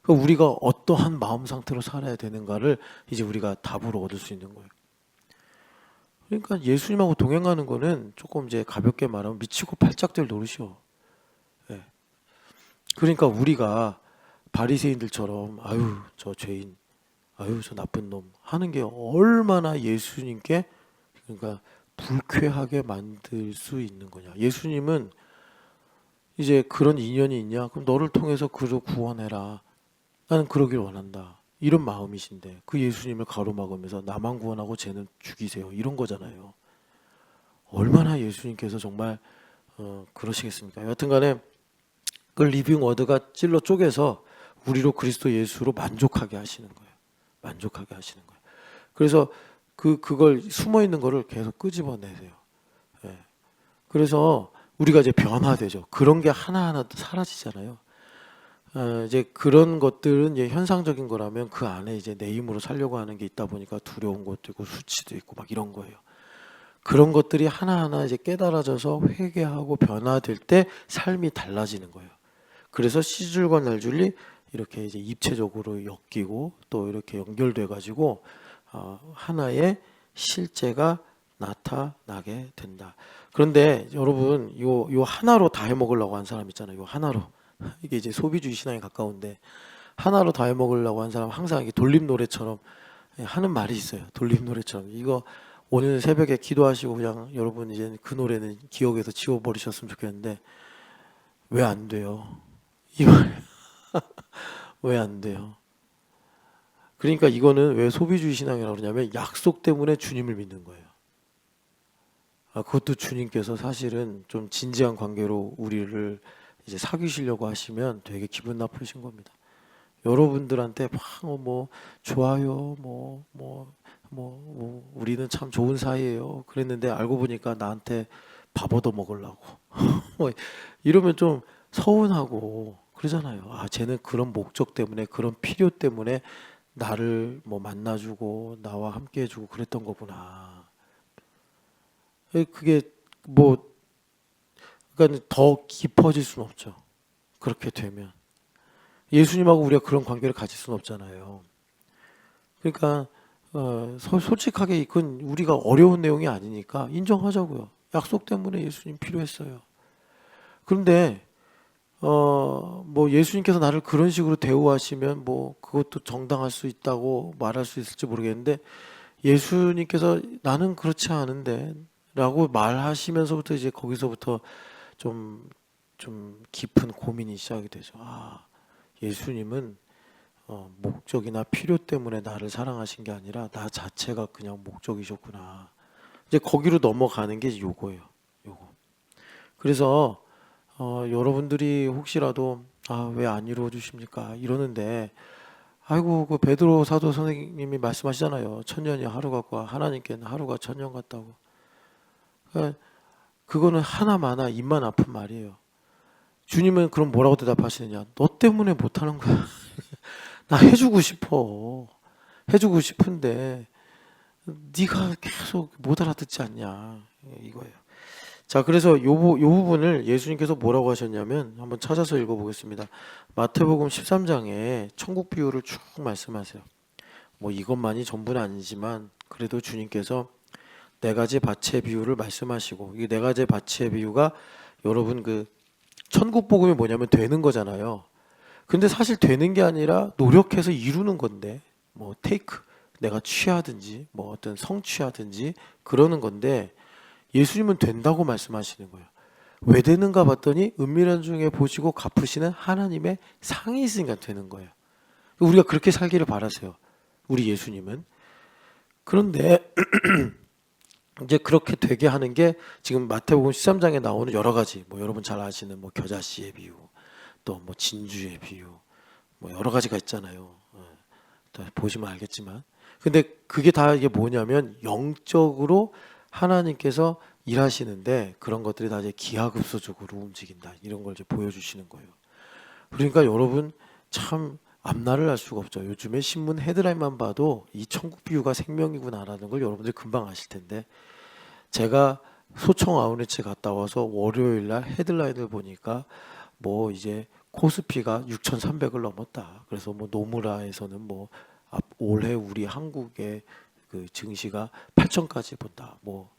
그러니까 우리가 어떠한 마음 상태로 살아야 되는가를 이제 우리가 답으로 얻을 수 있는 거예요. 그러니까 예수님하고 동행하는 거는 조금 이제 가볍게 말하면 미치고 팔짝될 노릇이요. 예. 그러니까 우리가 바리새인들처럼 저 죄인, 저 나쁜 놈 하는 게 얼마나 예수님께 그러니까 불쾌하게 만들 수 있는 거냐. 예수님은 이제 그런 인연이 있냐? 그럼 너를 통해서 그를 구원해라. 나는 그러길 원한다. 이런 마음이신데 그 예수님을 가로막으면서 나만 구원하고 쟤는 죽이세요. 이런 거잖아요. 얼마나 예수님께서 정말 그러시겠습니까? 여하튼간에 그 리빙 워드가 찔러 쪼개서 우리로 그리스도 예수로 만족하게 하시는 거예요. 만족하게 하시는 거예요. 그래서 그걸 숨어 있는 거를 계속 끄집어내세요. 예. 그래서 우리가 이제 변화되죠. 그런 게 하나하나 사라지잖아요. 이제 그런 것들은 이제 현상적인 거라면 그 안에 이제 내 힘으로 살려고 하는 게 있다 보니까 두려운 것도 있고 수치도 있고 막 이런 거예요. 그런 것들이 하나하나 이제 깨달아져서 회개하고 변화될 때 삶이 달라지는 거예요. 그래서 C줄과 날줄이 이렇게 이제 입체적으로 엮이고 또 이렇게 연결돼 가지고 하나의 실제가 나타나게 된다. 그런데 여러분 요 하나로 다 해먹으려고 한 사람 있잖아요. 요 하나로 이게 이제 소비주의 신앙에 가까운데 하나로 다 해먹으려고 한 사람 항상 이게 돌림 노래처럼 하는 말이 있어요. 돌림 노래처럼 이거 오늘 새벽에 기도하시고 그냥 여러분 이제 그 노래는 기억에서 지워버리셨으면 좋겠는데 왜 안 돼요? 이 말 왜 안 돼요? 그러니까 이거는 왜 소비주의 신앙이라고 그러냐면 약속 때문에 주님을 믿는 거예요. 그것도 주님께서 사실은 좀 진지한 관계로 우리를 이제 사귀시려고 하시면 되게 기분 나쁘신 겁니다. 여러분들한테 막 좋아요 우리는 참 좋은 사이예요 그랬는데 알고 보니까 나한테 밥 얻어 먹으려고 뭐 이러면 좀 서운하고 그러잖아요. 쟤는 그런 목적 때문에 그런 필요 때문에 나를 뭐 만나주고 나와 함께 해주고 그랬던 거구나. 그게 뭐 그러니까 더 깊어질 수는 없죠. 그렇게 되면 예수님하고 우리가 그런 관계를 가질 수는 없잖아요. 그러니까 솔직하게 이건 우리가 어려운 내용이 아니니까 인정하자고요. 약속 때문에 예수님 필요했어요. 그런데 뭐 예수님께서 나를 그런 식으로 대우하시면 뭐 그것도 정당할 수 있다고 말할 수 있을지 모르겠는데 예수님께서 나는 그렇지 않은데 라고 말하시면서부터 이제 거기서부터 좀 깊은 고민이 시작이 되죠. 예수님은 목적이나 필요 때문에 나를 사랑하신 게 아니라 나 자체가 그냥 목적이셨구나. 이제 거기로 넘어가는 게 요거예요. 요거. 그래서 여러분들이 혹시라도 왜 안 이루어 주십니까? 이러는데 아이고 그 베드로 사도 선생님이 말씀하시잖아요. 천년이 하루 같고 하나님께는 하루가 천년 같다고. 그거는 하나마나 입만 아픈 말이에요. 주님은 그럼 뭐라고 대답하시느냐? 너 때문에 못하는 거야. 나 해주고 싶어. 해주고 싶은데 네가 계속 못 알아듣지 않냐. 이거예요. 자, 그래서 요 부분을 예수님께서 뭐라고 하셨냐면 한번 찾아서 읽어보겠습니다. 마태복음 13장에 천국 비유를 쭉 말씀하세요. 뭐 이것만이 전부는 아니지만 그래도 주님께서 네 가지 밭의 비유를 말씀하시고 이 네 가지 밭의 비유가 여러분 그 천국 복음이 뭐냐면 되는 거잖아요. 근데 사실 되는 게 아니라 노력해서 이루는 건데 뭐 테이크 내가 취하든지 뭐 어떤 성취하든지 그러는 건데 예수님은 된다고 말씀하시는 거예요. 왜 되는가 봤더니 은밀한 중에 보시고 갚으시는 하나님의 상이 있으니까 되는 거예요. 우리가 그렇게 살기를 바라세요. 우리 예수님은. 그런데 이제 그렇게 되게 하는 게 지금 마태복음 13장에 나오는 여러 가지 뭐 여러분 잘 아시는 뭐 겨자씨의 비유 또 뭐 진주의 비유 뭐 여러 가지가 있잖아요. 또 보시면 알겠지만 근데 그게 다 이게 뭐냐면 영적으로 하나님께서 일하시는데 그런 것들이 다 이제 기하급수적으로 움직인다 이런 걸 이제 보여주시는 거예요. 그러니까 여러분 참 앞날을 알 수가 없죠. 요즘에 신문 헤드라인만 봐도 이 천국 비유가 생명이구나라는 걸 여러분들 금방 아실 텐데 제가 소청 아우렛에 갔다 와서 월요일 날 헤드라인을 보니까 뭐 이제 코스피가 6,300을 넘었다. 그래서 뭐 노무라에서는 뭐 올해 우리 한국의 그 증시가 8천까지 본다. 뭐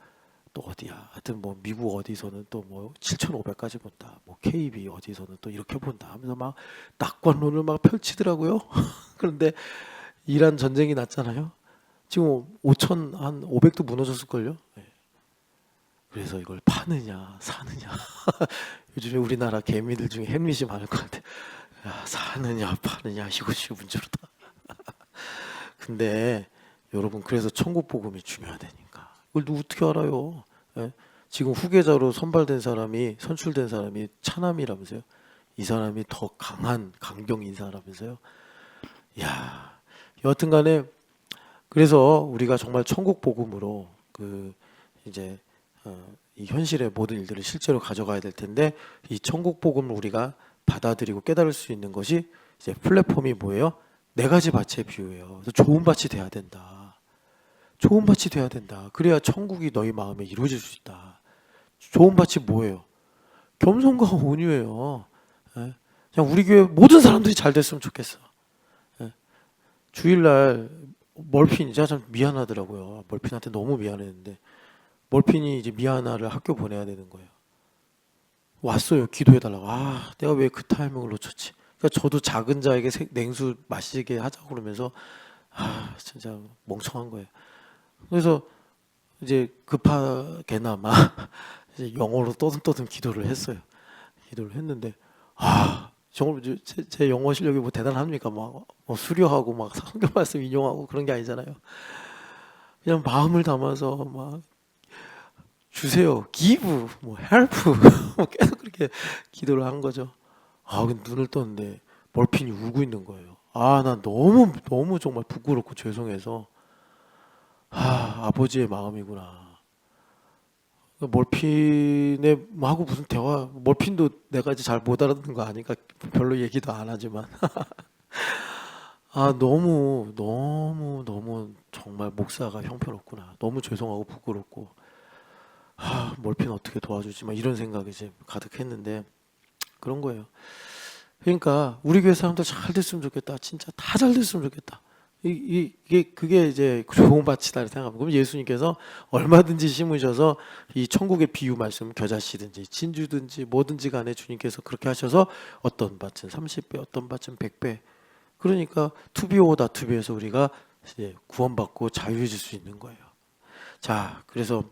또 어디야? 하여튼 뭐 미국 어디서는 또 뭐 7,500까지 본다. 뭐 KB 어디서는 또 이렇게 본다. 하면서 막 낙관론을 막 펼치더라고요. 그런데 이란 전쟁이 났잖아요. 지금 5천 한 500도 무너졌을걸요. 네. 그래서 이걸 파느냐 사느냐 요즘에 우리나라 개미들 중에 햄릿이 많을 것 같아. 사느냐 파느냐 이것이 문제로다. 근데 여러분 그래서 천국 복음이 중요하다니까. 이걸 누구 어떻게 알아요? 예? 지금 후계자로 선출된 사람이 차남이라면서요. 이 사람이 더 강한 강경 인사라면서요. 야, 여하튼간에 그래서 우리가 정말 천국 복음으로 그 이제 이 현실의 모든 일들을 실제로 가져가야 될 텐데 이 천국 복음을 우리가 받아들이고 깨달을 수 있는 것이 이제 플랫폼이 뭐예요? 네 가지 밭의 비유예요. 그래서 좋은 밭이 돼야 된다. 좋은 밭이 돼야 된다. 그래야 천국이 너희 마음에 이루어질 수 있다. 좋은 밭이 뭐예요? 겸손과 온유예요. 예? 그냥 우리 교회 모든 사람들이 잘 됐으면 좋겠어. 예. 주일날 멀핀 제가 참 미안하더라고요. 멀핀한테 너무 미안했는데 멀핀이 이제 미아나를 학교 보내야 되는 거예요. 왔어요. 기도해달라고. 아, 내가 왜 그 타이밍을 놓쳤지? 그러니까 저도 작은 자에게 냉수 마시게 하자고 그러면서 아, 진짜 멍청한 거예요. 그래서 이제 급하게나마 이제 영어로 떠듬떠듬 기도를 했어요. 기도를 했는데 아, 정말 제 영어 실력이 뭐 대단합니까? 막 뭐 수료하고 막 성경 말씀 인용하고 그런 게 아니잖아요. 그냥 마음을 담아서 막 주세요, give, 뭐 help, 뭐 계속 그렇게 기도를 한 거죠. 아, 근데 눈을 떴는데 멀핀이 울고 있는 거예요. 아, 나 너무 너무 정말 부끄럽고 죄송해서 아, 아버지의 마음이구나. 멀핀에 하고 무슨 대화, 멀핀도 내가 이제 잘 못 알아듣는 거 아니까 별로 얘기도 안 하지만 아, 너무 너무 너무 정말 목사가 형편없구나. 너무 죄송하고 부끄럽고 아, 멀핀 어떻게 도와주지? 막 이런 생각이 이제 가득했는데 그런 거예요. 그러니까 우리 교회 사람들 잘 됐으면 좋겠다. 진짜 다 잘 됐으면 좋겠다. 그게 이제 좋은 밭이다 생각합니다. 그럼 예수님께서 얼마든지 심으셔서 이 천국의 비유 말씀 겨자씨든지 진주든지 뭐든지 간에 주님께서 그렇게 하셔서 어떤 밭은 30배, 어떤 밭은 100배. 그러니까 투비오다 투비에서 우리가 이제 구원받고 자유해질 수 있는 거예요. 자, 그래서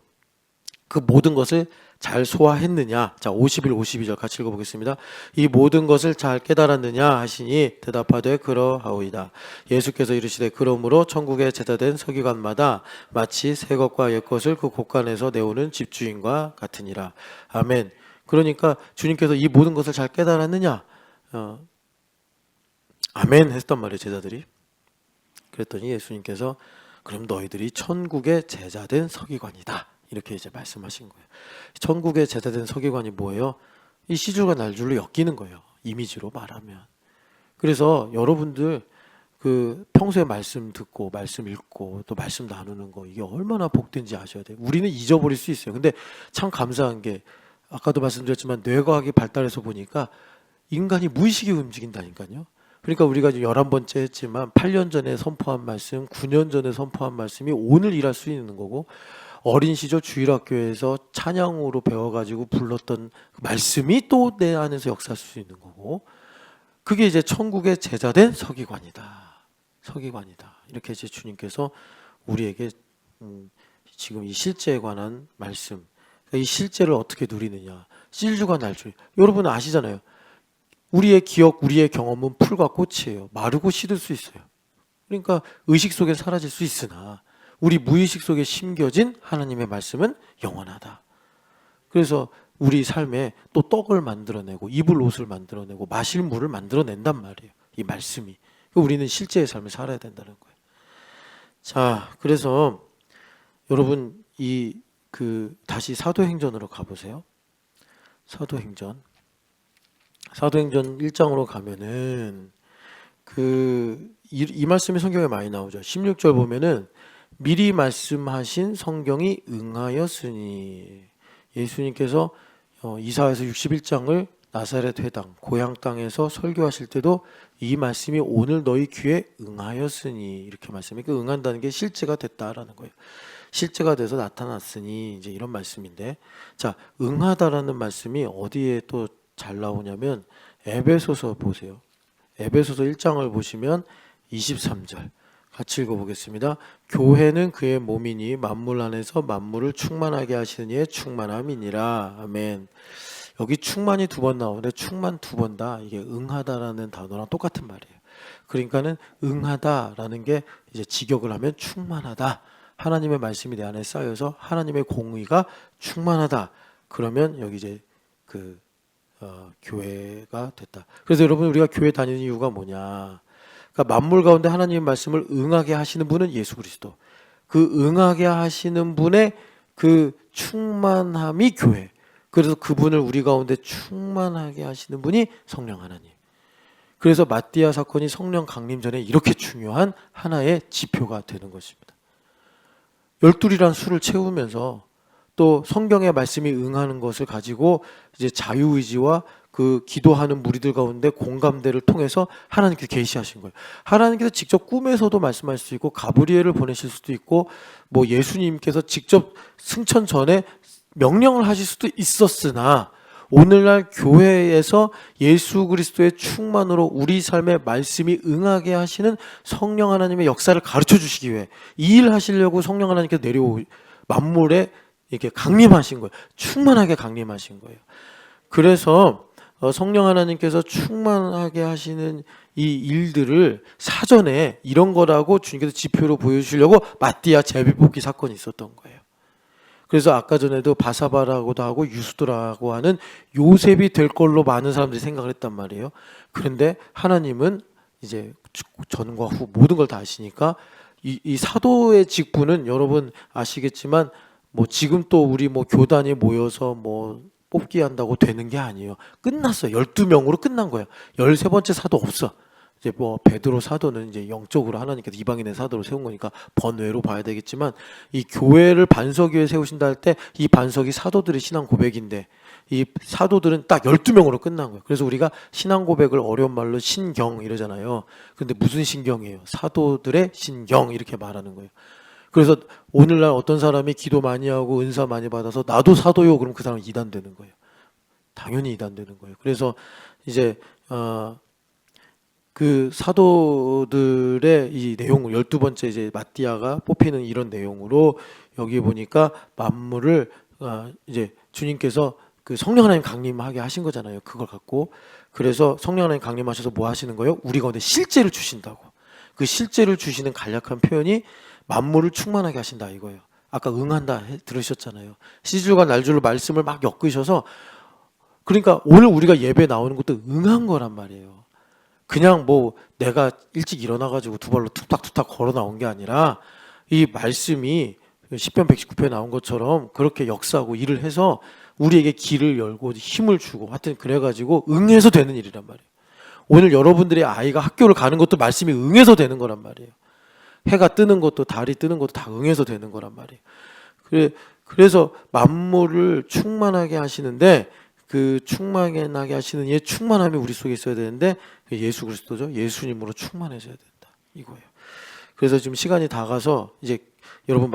그 모든 것을 잘 소화했느냐? 자, 51, 52절 같이 읽어보겠습니다. 이 모든 것을 잘 깨달았느냐 하시니 대답하되 그러하오이다. 예수께서 이르시되 그러므로 천국에 제자된 서기관마다 마치 새 것과 옛 것을 그 곳간에서 내오는 집주인과 같으니라. 아멘. 그러니까 주님께서 이 모든 것을 잘 깨달았느냐? 아멘 했단 말이에요, 제자들이. 그랬더니 예수님께서 그럼 너희들이 천국의 제자된 서기관이다. 이렇게 이제 말씀하신 거예요. 천국의 제자된 서기관이 뭐예요? 이 시줄과 날줄로 엮이는 거예요. 이미지로 말하면. 그래서 여러분들 그 평소에 말씀 듣고 말씀 읽고 또 말씀 나누는 거 이게 얼마나 복된지 아셔야 돼요. 우리는 잊어버릴 수 있어요. 근데 참 감사한 게 아까도 말씀드렸지만 뇌과학이 발달해서 보니까 인간이 무의식이 움직인다니까요. 그러니까 우리가 지금 11번째 했지만 8년 전에 선포한 말씀, 9년 전에 선포한 말씀이 오늘 일할 수 있는 거고 어린 시절 주일학교에서 찬양으로 배워가지고 불렀던 말씀이 또 내 안에서 역사할 수 있는 거고 그게 이제 천국의 제자된 서기관이다. 서기관이다. 이렇게 이제 주님께서 우리에게 지금 이 실제에 관한 말씀, 이 실제를 어떻게 누리느냐. 실주가 날줄. 여러분 아시잖아요. 우리의 기억, 우리의 경험은 풀과 꽃이에요. 마르고 시들 수 있어요. 그러니까 의식 속에 사라질 수 있으나 우리 무의식 속에 심겨진 하나님의 말씀은 영원하다. 그래서 우리 삶에 또 떡을 만들어내고 입을 옷을 만들어내고 마실 물을 만들어낸단 말이에요. 이 말씀이. 우리는 실제의 삶을 살아야 된다는 거예요. 자, 그래서 여러분 다시 사도행전으로 가보세요. 사도행전 1장으로 가면은 이 말씀이 성경에 많이 나오죠. 16절 보면은 미리 말씀하신 성경이 응하였으니 예수님께서 이사야서 61장을 나사렛 회당 고향 땅에서 설교하실 때도 이 말씀이 오늘 너희 귀에 응하였으니 이렇게 말씀이 응한다는 게 실제가 됐다라는 거예요. 실제가 돼서 나타났으니 이제 이런 말씀인데 자 응하다라는 말씀이 어디에 또 잘 나오냐면 에베소서 보세요. 에베소서 1장을 보시면 23절 같이 읽어보겠습니다. 교회는 그의 몸이니 만물 안에서 만물을 충만하게 하시는 이의 충만함이니라. 아멘. 여기 충만이 2번 나오는데 충만 2번 다 이게 응하다라는 단어랑 똑같은 말이에요. 그러니까는 응하다라는 게 이제 직역을 하면 충만하다. 하나님의 말씀이 내 안에 쌓여서 하나님의 공의가 충만하다. 그러면 여기 이제 교회가 됐다. 그래서 여러분 우리가 교회 다니는 이유가 뭐냐? 그러니까 만물 가운데 하나님의 말씀을 응하게 하시는 분은 예수 그리스도. 그 응하게 하시는 분의 그 충만함이 교회. 그래서 그분을 우리 가운데 충만하게 하시는 분이 성령 하나님. 그래서 마띠아 사건이 성령 강림 전에 이렇게 중요한 하나의 지표가 되는 것입니다. 12이란 수를 채우면서 또 성경의 말씀이 응하는 것을 가지고 이제 자유의지와 그 기도하는 무리들 가운데 공감대를 통해서 하나님께서 계시하신 거예요. 하나님께서 직접 꿈에서도 말씀할 수 있고 가브리엘을 보내실 수도 있고 뭐 예수님께서 직접 승천 전에 명령을 하실 수도 있었으나 오늘날 교회에서 예수 그리스도의 충만으로 우리 삶의 말씀이 응하게 하시는 성령 하나님의 역사를 가르쳐 주시기 위해 이 일 하시려고 성령 하나님께서 만물에 이렇게 강림하신 거예요. 충만하게 강림하신 거예요. 그래서 성령 하나님께서 충만하게 하시는 이 일들을 사전에 이런 거라고 주님께서 지표로 보여주시려고 마띠아 제비뽑기 사건이 있었던 거예요. 그래서 아까 전에도 바사바라고도 하고 유수도라고 하는 요셉이 될 걸로 많은 사람들이 생각을 했단 말이에요. 그런데 하나님은 이제 전과 후 모든 걸 다 아시니까 이 사도의 직분은 여러분 아시겠지만 뭐 지금 또 우리 뭐 교단이 모여서 뭐 뽑기 한다고 되는 게 아니에요. 끝났어요. 12명으로 끝난 거예요. 13번째 사도 없어. 이제 뭐 베드로 사도는 이제 영적으로 하나님께서 이방인의 사도로 세운 거니까 번외로 봐야 되겠지만 이 교회를 반석 위에 세우신다 할 때 이 반석이 사도들의 신앙 고백인데 이 사도들은 딱 12명으로 끝난 거예요. 그래서 우리가 신앙 고백을 어려운 말로 신경 이러잖아요. 근데 무슨 신경이에요? 사도들의 신경 이렇게 말하는 거예요. 그래서 오늘날 어떤 사람이 기도 많이 하고 은사 많이 받아서 나도 사도요 그럼 그 사람은 이단되는 거예요. 당연히 이단되는 거예요. 그래서 이제 그 사도들의 이 내용을 12번째 이제 마띠아가 뽑히는 이런 내용으로 여기 보니까 만물을 이제 주님께서 그 성령 하나님 강림하게 하신 거잖아요. 그걸 갖고 그래서 성령 하나님 강림하셔서 뭐 하시는 거예요? 우리 가운데 실제를 주신다고. 그 실제를 주시는 간략한 표현이 만물을 충만하게 하신다 이거예요. 아까 응한다 들으셨잖아요. 시줄과 날줄로 말씀을 막 엮으셔서 그러니까 오늘 우리가 예배 나오는 것도 응한 거란 말이에요. 그냥 뭐 내가 일찍 일어나가지고 두 발로 툭탁툭탁 걸어 나온 게 아니라 이 말씀이 시편 119편에 나온 것처럼 그렇게 역사하고 일을 해서 우리에게 길을 열고 힘을 주고 하여튼 그래가지고 응해서 되는 일이란 말이에요. 오늘 여러분들의 아이가 학교를 가는 것도 말씀이 응해서 되는 거란 말이에요. 해가 뜨는 것도 달이 뜨는 것도 다 응해서 되는 거란 말이에요. 그래서 만물을 충만하게 하시는데 그 충만하게 하시는 이 충만함이 우리 속에 있어야 되는데 예수 그리스도죠. 예수님으로 충만해져야 된다. 이거예요. 그래서 지금 시간이 다 가서 이제 여러분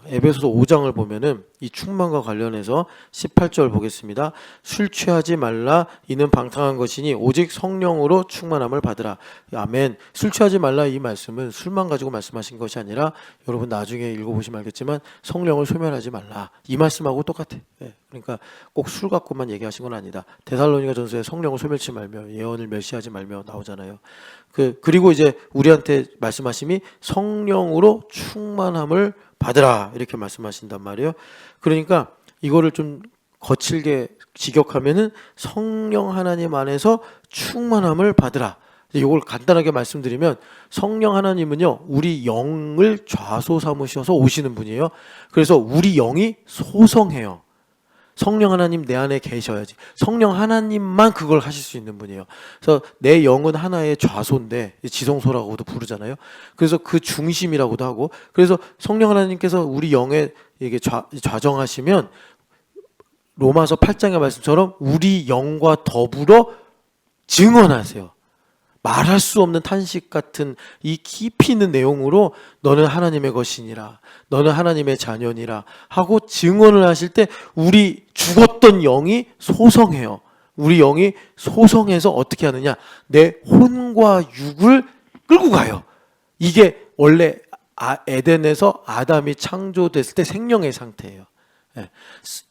에베소서 5장을 보면은 이 충만과 관련해서 18절 보겠습니다. 술 취하지 말라 이는 방탕한 것이니 오직 성령으로 충만함을 받으라. 아멘. 술 취하지 말라 이 말씀은 술만 가지고 말씀하신 것이 아니라 여러분 나중에 읽어보시면 알겠지만 성령을 소멸하지 말라. 이 말씀하고 똑같아. 그러니까 꼭 술 갖고만 얘기하신 건 아니다. 데살로니가 전서에 성령을 소멸치 말며 예언을 멸시하지 말며 나오잖아요. 그리고 이제 우리한테 말씀하심이 성령으로 충만함을 받으라 이렇게 말씀하신단 말이에요. 그러니까 이거를 좀 거칠게 직역하면은 성령 하나님 안에서 충만함을 받으라. 이걸 간단하게 말씀드리면 성령 하나님은요 우리 영을 좌소 삼으셔서 오시는 분이에요. 그래서 우리 영이 소성해요. 성령 하나님 내 안에 계셔야지. 성령 하나님만 그걸 하실 수 있는 분이에요. 그래서 내 영은 하나의 좌소인데 지성소라고도 부르잖아요. 그래서 그 중심이라고도 하고 그래서 성령 하나님께서 우리 영에 이게 좌정하시면 로마서 8장의 말씀처럼 우리 영과 더불어 증언하세요. 말할 수 없는 탄식 같은 이 깊이 있는 내용으로 너는 하나님의 것이니라 너는 하나님의 자녀니라 하고 증언을 하실 때 우리 죽었던 영이 소성해요. 우리 영이 소성해서 어떻게 하느냐 내 혼과 육을 끌고 가요. 이게 원래 에덴에서 아담이 창조됐을 때 생명의 상태예요.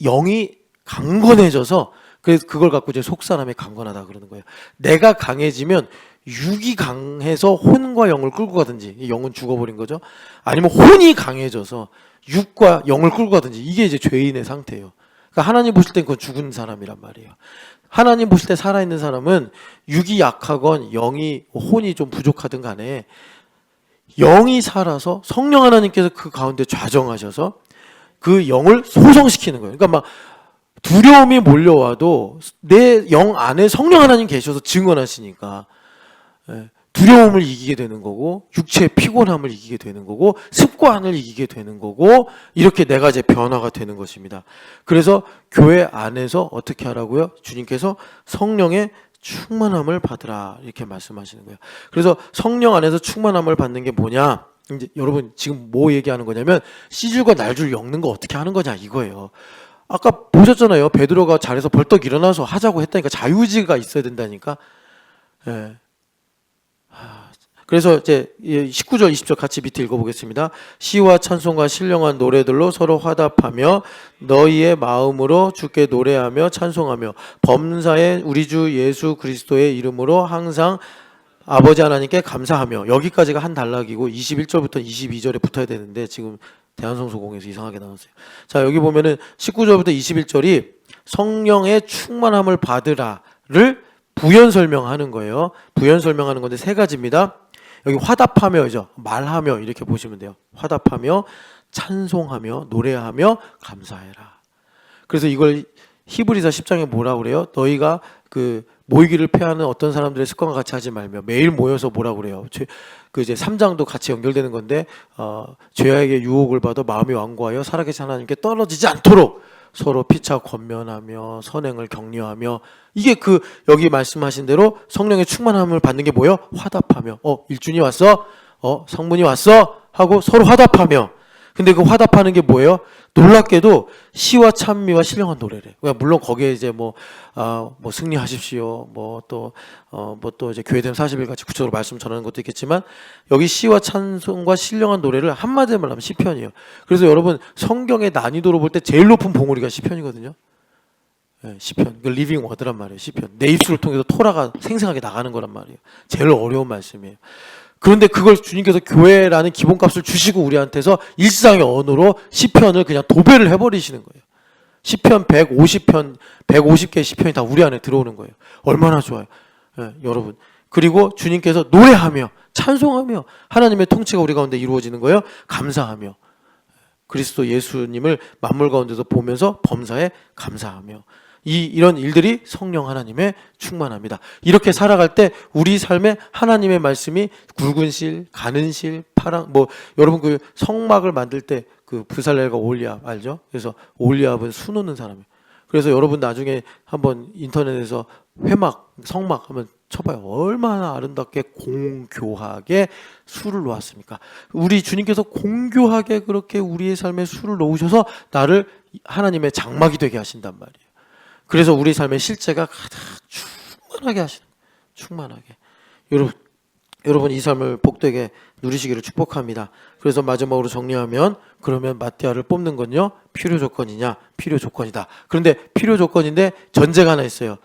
영이 강건해져서 그래서 그걸 갖고 이제 속사람이 강건하다 그러는 거예요. 내가 강해지면 육이 강해서 혼과 영을 끌고 가든지 영은 죽어버린 거죠. 아니면 혼이 강해져서 육과 영을 끌고 가든지 이게 이제 죄인의 상태예요. 그러니까 하나님 보실 땐 그건 죽은 사람이란 말이에요. 하나님 보실 때 살아있는 사람은 육이 약하건 영이 혼이 좀 부족하든 간에 영이 살아서 성령 하나님께서 그 가운데 좌정하셔서 그 영을 소성시키는 거예요. 그러니까 막 두려움이 몰려와도 내 영 안에 성령 하나님 계셔서 증언하시니까 두려움을 이기게 되는 거고, 육체의 피곤함을 이기게 되는 거고, 습관을 이기게 되는 거고, 이렇게 네 가지의 변화가 되는 것입니다. 그래서 교회 안에서 어떻게 하라고요? 주님께서 성령의 충만함을 받으라 이렇게 말씀하시는 거예요. 그래서 성령 안에서 충만함을 받는 게 뭐냐? 이제 여러분 지금 뭐 얘기하는 거냐면 씨줄과 날줄 엮는 거 어떻게 하는 거냐 이거예요. 아까 보셨잖아요. 베드로가 자리에서 벌떡 일어나서 하자고 했다니까. 자유의지가 있어야 된다니까. 예. 그래서 이제 19절 20절 같이 밑에 읽어보겠습니다. 시와 찬송과 신령한 노래들로 서로 화답하며 너희의 마음으로 주께 노래하며 찬송하며 범사의 우리 주 예수 그리스도의 이름으로 항상 아버지 하나님께 감사하며. 여기까지가 한 단락이고 21절부터 22절에 붙어야 되는데 지금 대한성서공에서 이상하게 나왔어요. 자, 여기 보면은 19절부터 21절이 성령의 충만함을 받으라를 부연 설명하는 거예요. 부연 설명하는 건데 세 가지입니다. 여기 화답하며죠. 말하며 이렇게 보시면 돼요. 화답하며 찬송하며 노래하며 감사해라. 그래서 이걸 히브리서 10장에 뭐라 그래요? 너희가 그 모이기를 패하는 어떤 사람들의 습관과 같이 하지 말며 매일 모여서 뭐라 그래요? 그 이제 3장도 같이 연결되는 건데 죄악의 유혹을 받아 마음이 완고하여 살아계신 하나님께 떨어지지 않도록 서로 피차 권면하며 선행을 격려하며. 이게 그 여기 말씀하신 대로 성령의 충만함을 받는 게 뭐예요? 화답하며. 일준이 왔어? 성문이 왔어? 하고 서로 화답하며. 근데 그 화답하는 게 뭐예요? 놀랍게도 시와 찬미와 신령한 노래래. 물론 거기에 이제 뭐 승리하십시오. 또 이제 교회됨 40일 같이 구체적으로 말씀 전하는 것도 있겠지만 여기 시와 찬송과 신령한 노래를 한마디로 말하면 시편이에요. 그래서 여러분 성경의 난이도로 볼 때 제일 높은 봉우리가 시편이거든요. 네, 시편. 그 리빙 워드란 말이에요. 시편. 내 입술을 통해서 토라가 생생하게 나가는 거란 말이에요. 제일 어려운 말씀이에요. 그런데 그걸 주님께서 교회라는 기본값을 주시고 우리한테서 일상의 언어로 시편을 그냥 도배를 해버리시는 거예요. 시편 150편, 150개의 시편이 다 우리 안에 들어오는 거예요. 얼마나 좋아요. 여러분. 그리고 주님께서 노래하며 찬송하며 하나님의 통치가 우리 가운데 이루어지는 거예요. 감사하며 그리스도 예수님을 만물 가운데서 보면서 범사에 감사하며. 이런 일들이 성령 하나님의 충만합니다. 이렇게 살아갈 때 우리 삶에 하나님의 말씀이 굵은 실, 가는 실, 파랑, 여러분 그 성막을 만들 때 그 브살렐과 오홀리압 알죠? 그래서 오홀리압은 수 놓는 사람이에요. 그래서 여러분 나중에 한번 인터넷에서 회막, 성막 한번 쳐봐요. 얼마나 아름답게 공교하게 수를 놓았습니까? 우리 주님께서 공교하게 그렇게 우리의 삶에 수를 놓으셔서 나를 하나님의 장막이 되게 하신단 말이에요. 그래서 우리 삶의 실제가 가득 충만하게 하시는, 충만하게. 여러분 이 삶을 복되게 누리시기를 축복합니다. 그래서 마지막으로 정리하면, 그러면 마띠아를 뽑는 건요 필요 조건이냐? 필요 조건이다. 그런데 필요 조건인데 전제가 하나 있어요.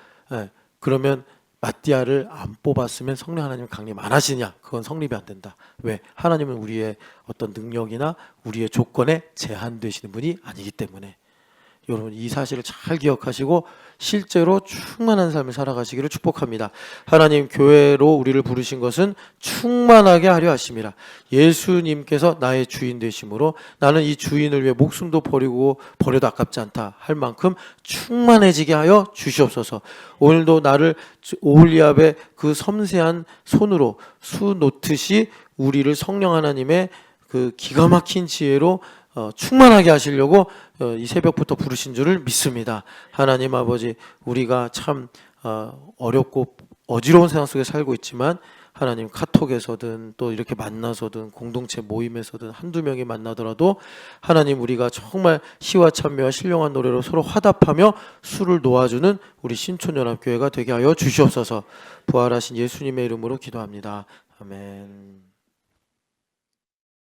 그러면 마띠아를 안 뽑았으면 성령 하나님 강림 안 하시냐? 그건 성립이 안 된다. 왜? 하나님은 우리의 어떤 능력이나 우리의 조건에 제한되시는 분이 아니기 때문에. 여러분 이 사실을 잘 기억하시고 실제로 충만한 삶을 살아가시기를 축복합니다. 하나님 교회로 우리를 부르신 것은 충만하게 하려 하심이라. 예수님께서 나의 주인 되심으로 나는 이 주인을 위해 목숨도 버려도 아깝지 않다 할 만큼 충만해지게 하여 주시옵소서. 오늘도 나를 오홀리압의 그 섬세한 손으로 수 놓듯이 우리를 성령 하나님의 그 기가 막힌 지혜로 충만하게 하시려고 이 새벽부터 부르신 줄을 믿습니다. 하나님 아버지, 우리가 참 어렵고 어지러운 세상 속에 살고 있지만 하나님 카톡에서든 또 이렇게 만나서든 공동체 모임에서든 한두 명이 만나더라도 하나님 우리가 정말 시와 찬미와 신령한 노래로 서로 화답하며 수를 놓아주는 우리 신촌연합교회가 되게 하여 주시옵소서. 부활하신 예수님의 이름으로 기도합니다. 아멘.